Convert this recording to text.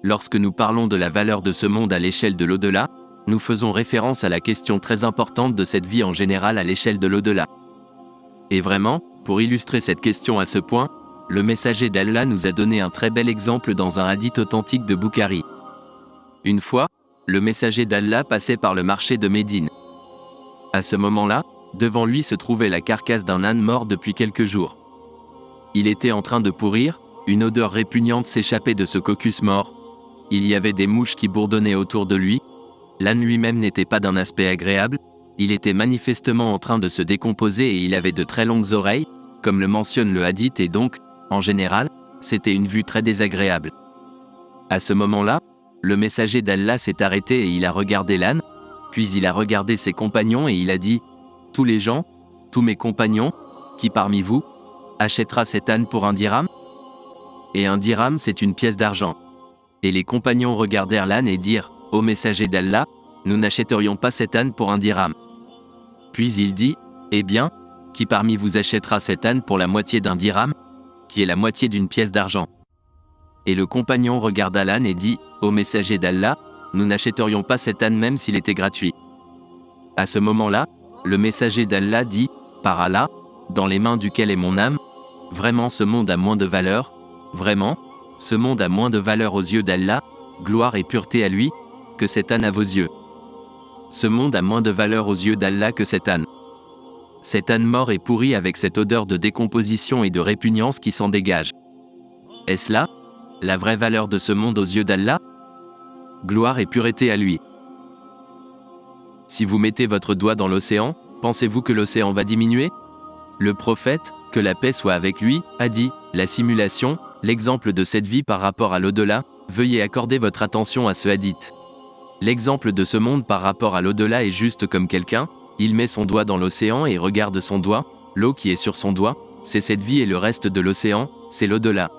Lorsque nous parlons de la valeur de ce monde à l'échelle de l'au-delà, nous faisons référence à la question très importante de cette vie en général à l'échelle de l'au-delà. Et vraiment, pour illustrer cette question à ce point, le messager d'Allah nous a donné un très bel exemple dans un hadith authentique de Bukhari. Une fois, le messager d'Allah passait par le marché de Médine. À ce moment-là, devant lui se trouvait la carcasse d'un âne mort depuis quelques jours. Il était en train de pourrir, une odeur répugnante s'échappait de ce caucus mort. Il y avait des mouches qui bourdonnaient autour de lui. L'âne lui-même n'était pas d'un aspect agréable, il était manifestement en train de se décomposer et il avait de très longues oreilles, comme le mentionne le hadith et donc, en général, c'était une vue très désagréable. À ce moment-là, le messager d'Allah s'est arrêté et il a regardé l'âne, puis il a regardé ses compagnons et il a dit « Tous les gens, tous mes compagnons, qui parmi vous, achètera cet âne pour un dirham ?» Et un dirham c'est une pièce d'argent. Et les compagnons regardèrent l'âne et dirent « Ô messager d'Allah, nous n'achèterions pas cet âne pour un dirham. » Puis il dit « Eh bien, qui parmi vous achètera cet âne pour la moitié d'un dirham, qui est la moitié d'une pièce d'argent ?» Et le compagnon regarda l'âne et dit « Ô messager d'Allah, nous n'achèterions pas cet âne même s'il était gratuit. » À ce moment-là, le messager d'Allah dit « Par Allah, dans les mains duquel est mon âme, vraiment ce monde a moins de valeur, vraiment, ce monde a moins de valeur aux yeux d'Allah, gloire et pureté à lui, que cet âne à vos yeux. Ce monde a moins de valeur aux yeux d'Allah que cet âne. Cet âne mort et pourri avec cette odeur de décomposition et de répugnance qui s'en dégage. Est-ce là, la vraie valeur de ce monde aux yeux d'Allah? Gloire et pureté à lui. Si vous mettez votre doigt dans l'océan, pensez-vous que l'océan va diminuer? Le prophète, que la paix soit avec lui, a dit, la simulation, l'exemple de cette vie par rapport à l'au-delà, veuillez accorder votre attention à ce hadith. L'exemple de ce monde par rapport à l'au-delà est juste comme quelqu'un, il met son doigt dans l'océan et regarde son doigt, l'eau qui est sur son doigt, c'est cette vie et le reste de l'océan, c'est l'au-delà.